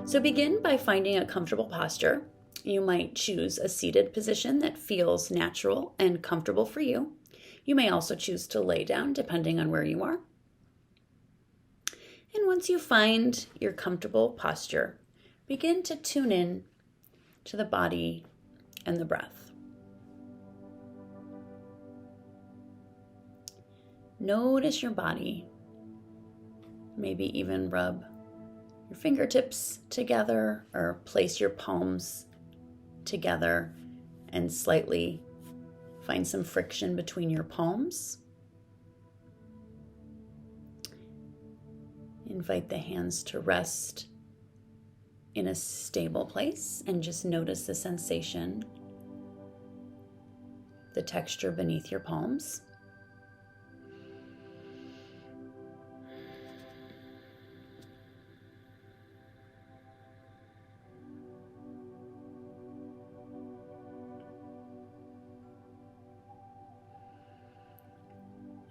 So begin by finding a comfortable posture. You might choose a seated position that feels natural and comfortable for you. You may also choose to lay down depending on where you are. And once you find your comfortable posture, begin to tune in to the body and the breath. Notice your body. Maybe even rub your fingertips together or place your palms together and slightly find some friction between your palms. Invite the hands to rest in a stable place and just notice the sensation, the texture beneath your palms.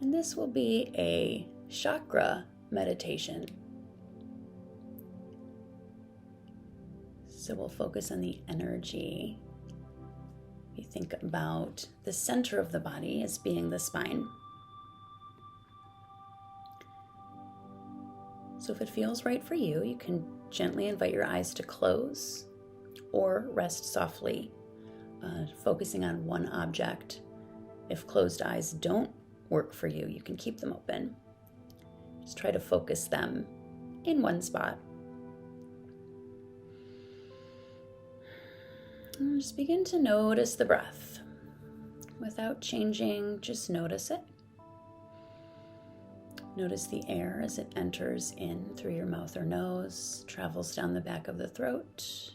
And this will be a chakra meditation. So we'll focus on the energy. You think about the center of the body as being the spine. So if it feels right for you, you can gently invite your eyes to close or rest softly, focusing on one object. If closed eyes don't work for you, you can keep them open. Just try to focus them in one spot. And just begin to notice the breath. Without changing, just notice it. Notice the air as it enters in through your mouth or nose, travels down the back of the throat,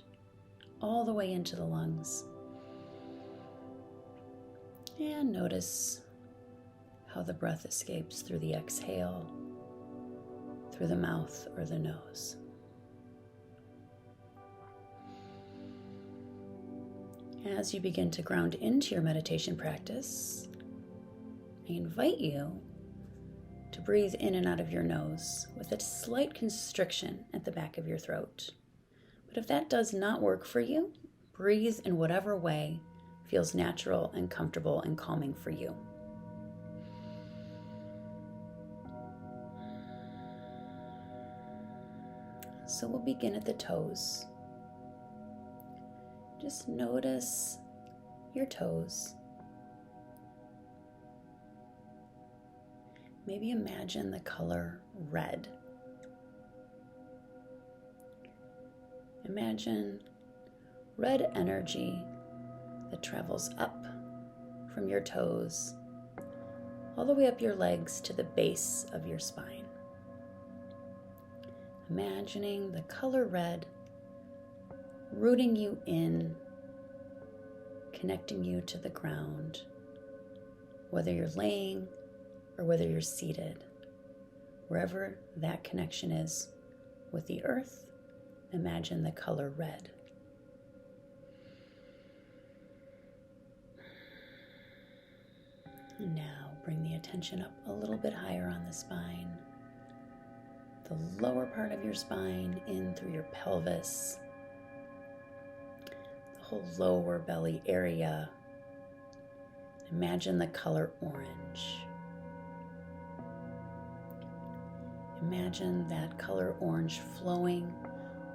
all the way into the lungs. And notice how the breath escapes through the exhale, through the mouth or the nose. As you begin to ground into your meditation practice, I invite you to breathe in and out of your nose with a slight constriction at the back of your throat. But if that does not work for you, breathe in whatever way feels natural and comfortable and calming for you. So we'll begin at the toes. Just notice your toes. Maybe imagine the color red. Imagine red energy that travels up from your toes all the way up your legs to the base of your spine. Imagining the color red rooting you in, connecting you to the ground, whether you're laying or whether you're seated. Wherever that connection is with the earth, imagine the color red. Now bring the attention up a little bit higher on the spine, the lower part of your spine in through your pelvis, the whole lower belly area. Imagine the color orange. Imagine that color orange flowing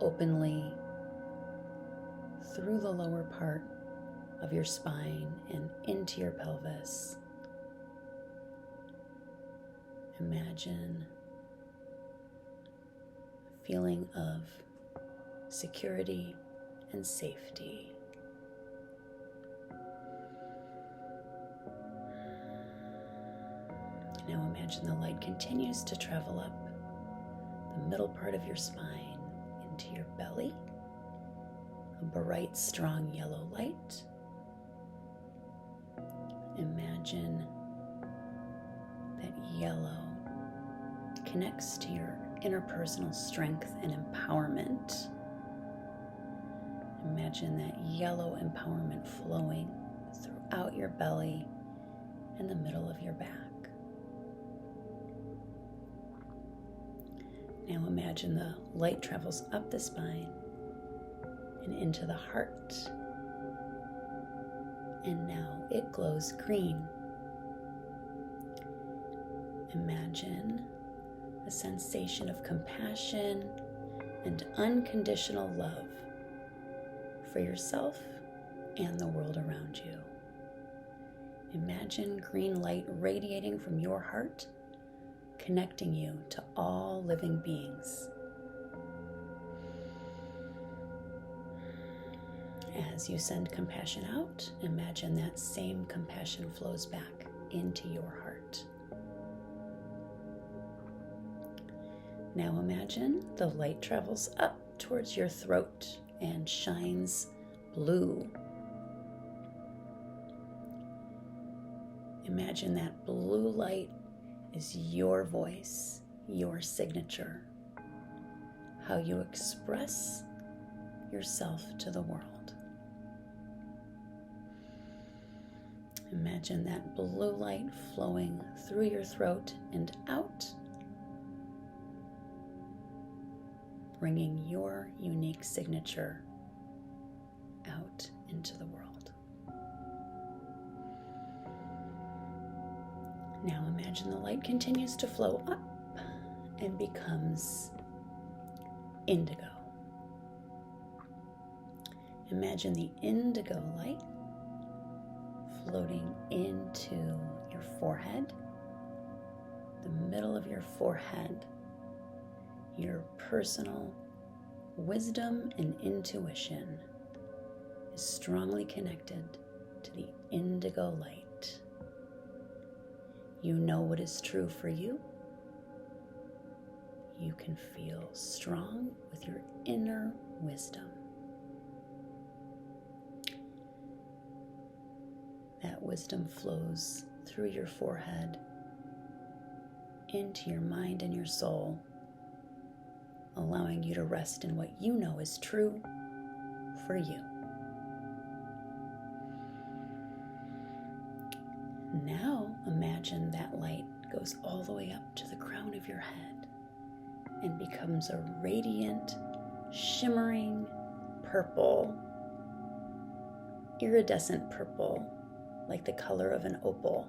openly through the lower part of your spine and into your pelvis. Imagine a feeling of security and safety. Now imagine the light continues to travel up the middle part of your spine into your belly, a bright, strong yellow light. Imagine that yellow connects to your interpersonal strength and empowerment. Imagine that yellow empowerment flowing throughout your belly and the middle of your back. Now imagine the light travels up the spine and into the heart. And now it glows green. Imagine a sensation of compassion and unconditional love for yourself and the world around you. Imagine green light radiating from your heart, connecting you to all living beings. As you send compassion out, imagine that same compassion flows back into your heart. Now imagine the light travels up towards your throat and shines blue. Imagine that blue light is your voice, your signature, how you express yourself to the world. Imagine that blue light flowing through your throat and out, bringing your unique signature out into the world. Now imagine the light continues to flow up and becomes indigo. Imagine the indigo light floating into your forehead, the middle of your forehead. Your personal wisdom and intuition is strongly connected to the indigo light. You know what is true for you. You can feel strong with your inner wisdom. That wisdom flows through your forehead into your mind and your soul, allowing you to rest in what you know is true for you. Now imagine that light goes all the way up to the crown of your head and becomes a radiant, shimmering purple, iridescent purple, like the color of an opal.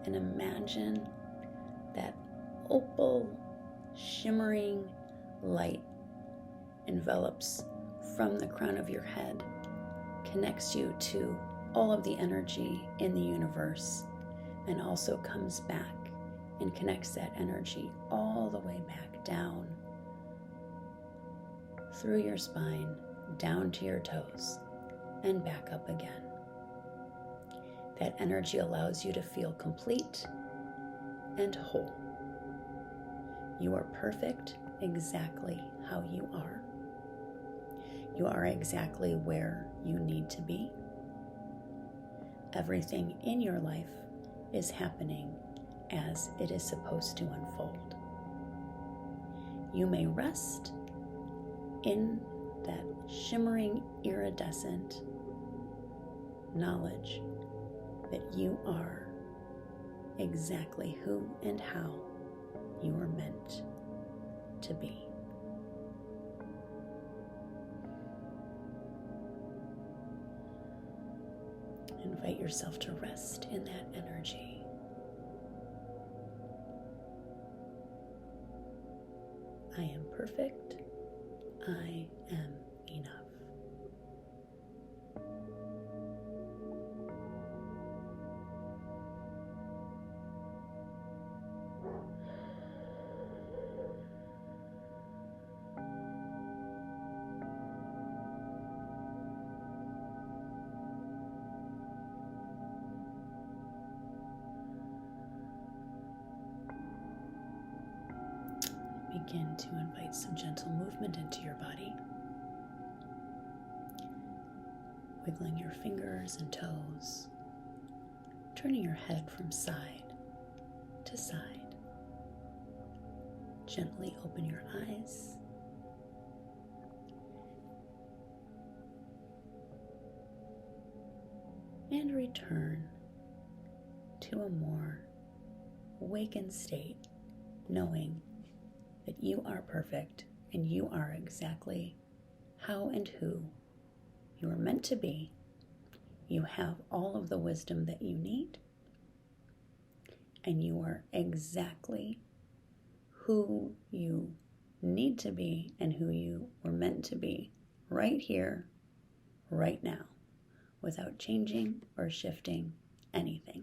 And imagine that opal shimmering light envelops from the crown of your head, connects you to all of the energy in the universe, and also comes back and connects that energy all the way back down through your spine, down to your toes, and back up again. That energy allows you to feel complete and whole. You are perfect exactly how you are. You are exactly where you need to be. Everything in your life is happening as it is supposed to unfold. You may rest in that shimmering, iridescent knowledge that you are exactly who and how you are meant to be. Invite yourself to rest in that energy. I am perfect. I am enough. Begin to invite some gentle movement into your body, wiggling your fingers and toes, turning your head from side to side. Gently open your eyes. And return to a more awakened state, knowing that you are perfect and you are exactly how and who you are meant to be. You have all of the wisdom that you need, and you are exactly who you need to be and who you were meant to be right here, right now, without changing or shifting anything.